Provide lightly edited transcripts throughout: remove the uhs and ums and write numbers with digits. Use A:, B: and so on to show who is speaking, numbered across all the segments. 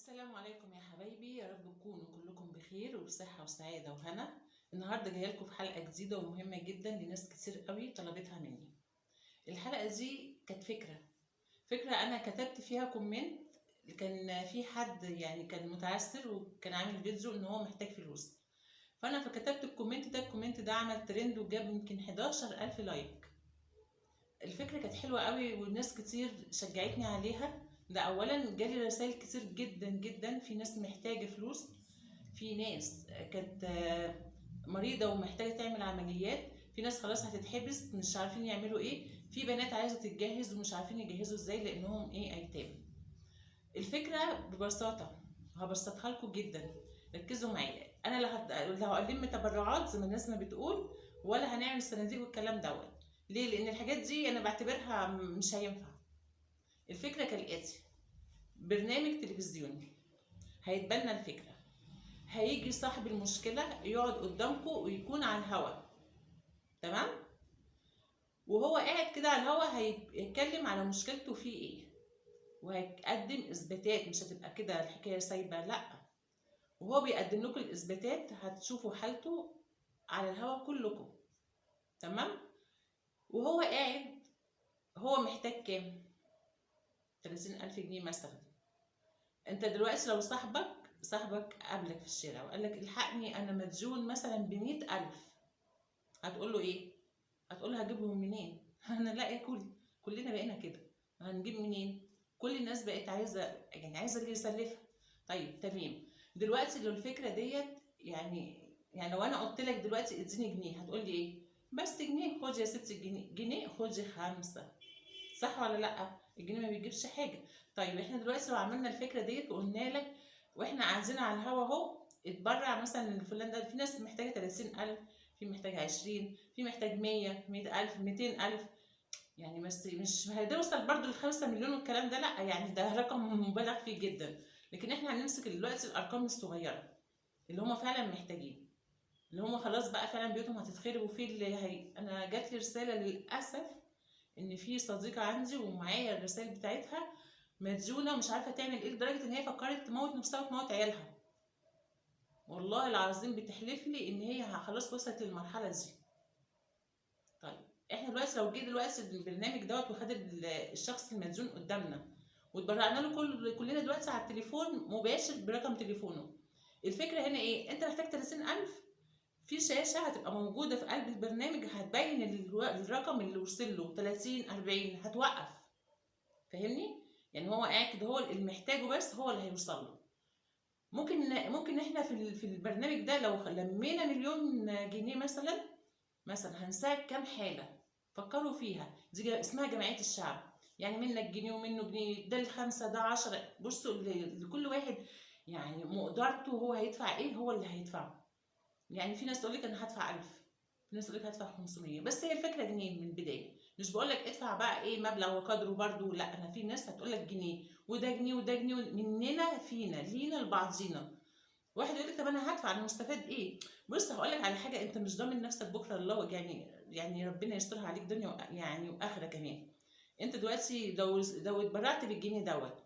A: السلام عليكم يا حبايبي، يا رب تكونوا كلكم بخير وبصحة وسعادة وهنا. النهاردة جايه لكم في حلقة جديدة ومهمة جدا لناس كتير قوي طلبتها مني. الحلقة دي كانت فكرة أنا كتبت فيها كومنت. كان في حد يعني كان متعسر وكان عامل فيديو إن هو محتاج فلوس، فأنا فكتبت الكومنت ده عمل ترند وجاب يمكن 11,000 لايك. الفكرة كانت حلوة قوي والناس كتير شجعتني عليها. ده اولا جالي رسائل كتير جدا جدا، في ناس محتاجة فلوس، في ناس كانت مريضة ومحتاجة تعمل عمليات، في ناس خلاص هتتحبس مش عارفين يعملوا ايه، في بنات عايزة تتجهز ومش عارفين يجهزوا ازاي لانهم ايتام. الفكرة ببساطة هبسطها لكم جدا، ركزوا معايا. انا لا هقدم تبرعات زي ما الناس ما بتقول، ولا هنعمل صناديق والكلام دوت. ليه؟ لان الحاجات دي انا بعتبرها مش هينفع. الفكرة كالآتي: برنامج تلفزيوني هيتبنى الفكرة، هيجي صاحب المشكلة يقعد قدامكم ويكون على الهوا، تمام؟ وهو قاعد كده على الهوا هيتكلم على مشكلته فيه ايه، وهيقدم اثباتات، مش هتبقى كده الحكاية سايبة، لا. وهو بيقدم لكم الاثباتات هتشوفوا حالته على الهوا كلكم، تمام؟ وهو قاعد، هو محتاج كام؟ 30,000 جنيه مثلا. انت دلوقتي لو صاحبك قابلك في الشارع وقال لك الحقني انا مديون مثلا ب100,000، هتقول له ايه؟ هتقول له هجيبهم منين؟ انا لا كلنا بقينا كده، هنجيب منين؟ كل الناس بقت عايزه اللي يسلفها. طيب تمام، دلوقتي لو الفكره ديت يعني لو انا قلت لك دلوقتي اديني جنيه هتقول لي ايه؟ بس جنيه؟ خد يا ستي جنيه خدي 5، صح ولا لا؟ الجنيه ما بيجيبش حاجه. طيب احنا دلوقتي لو عملنا الفكره ديت وقلنا لك واحنا قاعدين على الهوا اهو، اتبرع مثلا لفلان ده، في ناس محتاجه 30,000، في محتاج 20، في محتاج 100، 100,000، 200,000، يعني بس مش هتوصل برضو ل5 مليون والكلام ده، لا، يعني ده رقم مبالغ فيه جدا. لكن احنا هنمسك دلوقتي الارقام الصغيره اللي هم فعلا محتاجين، اللي هم خلاص بقى فعلا بيوتهم هتتخرب. وفي انا جات لي رساله للاسف ان في صديقه عندي ومعايا الرسائل بتاعتها مديونه ومش عارفه تعمل ايه، لدرجه ان هي فكرت تموت نفسها وتموت عيالها. والله العظيم بتحلف لي ان هي خلاص وصلت للمرحله دي. طيب احنا دلوقتي لو جه دلوقتي البرنامج دوت وخد الشخص المديون قدامنا واتبرعنا له كلنا دلوقتي على التليفون مباشر برقم تليفونه، الفكره هنا ايه؟ انت محتاج 30,000، في شاشه هتبقى موجوده في قلب البرنامج هتبين الرقم اللي وصل له 30 40، هتوقف. فاهمني؟ يعني هو قاعد كده، هو اللي محتاجه بس هو اللي هيوصل له. ممكن احنا في البرنامج ده لو لمينا 1,000,000 جنيه مثلا هنساعد كام حاله. فكروا فيها، دي اسمها جمعيه الشعب، يعني منك جنيه ومنه جنيه، ده ال5 ده 10. بصوا لكل واحد يعني مقدرته هو هيدفع ايه هو اللي هيدفعه. يعني في ناس تقول لك انا هدفع 1000، في ناس تقول لك هدفع 500، بس هي الفكره جنيه من البدايه. مش بقول لك ادفع بقى ايه مبلغ وقدره برده، لا، انا في ناس هتقول لك جنيه وده جنيه وده جنيه، مننا فينا لينا لبعضينا. واحد يقول لك طب انا هدفع، انا مستفاد ايه؟ بص هقول لك على حاجه، انت مش ضامن نفسك بكره، الله يعني ربنا يسترها عليك دنيا يعني واخره كمان. انت دلوقتي لو اتبرعت بالجنيه دوت،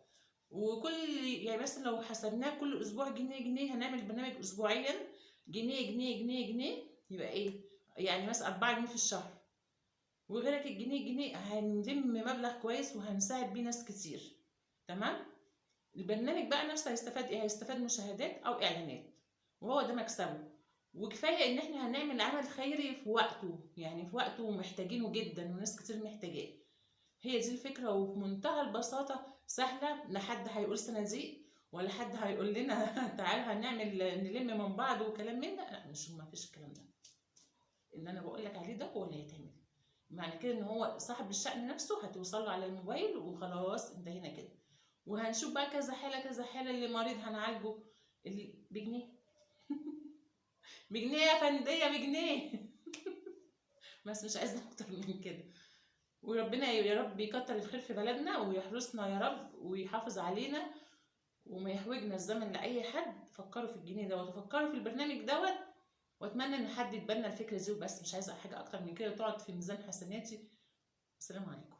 A: وكل يعني مثلا لو حسبناه كل اسبوع جنيه جنيه، هنعمل برنامج اسبوعيا جنيه جنيه جنيه جنيه، يبقى ايه؟ يعني مثلا 4 جنيه في الشهر، وغيرك الجنيه جنيه، هنلم مبلغ كويس وهنساعد بيه ناس كتير، تمام؟ البرنامج بقى نفسه هيستفاد ايه؟ هيستفاد مشاهدات او اعلانات، وهو ده مكسبه. وكفايه ان احنا هنعمل عمل خيري في وقته، يعني في وقته محتاجينه جدا وناس كتير محتاجاه. هي دي الفكره، وفي منتهى البساطه سهله، لا حد هيقول صناديق ولا حد هيقول لنا تعال هنعمل نلم من بعض وكلام من ده، لا، مش، ما فيش الكلام ده. اللي انا بقول لك عليه ده هو اللي هيتعمل. معنى كده ان هو صاحب الشأن نفسه هتوصل له على الموبايل وخلاص انتهينا كده. وهنشوف بقى كذا حاله كذا حاله، اللي مريض هنعالجه بجنيه. بجنيه يا فنديه، بجنيه. بس مش عايزه اكتر من كده. وربنا يا رب يكتر الخير في بلدنا ويحرسنا يا رب ويحافظ علينا وما يحوجنا الزمن لاي حد. فكروا في الجنيه دوت وفكروا في البرنامج دوت، واتمنى ان حد يتبنى الفكره دي وبس، مش عايزه حاجه اكتر من كده وتقعد في ميزان حسناتي. السلام عليكم.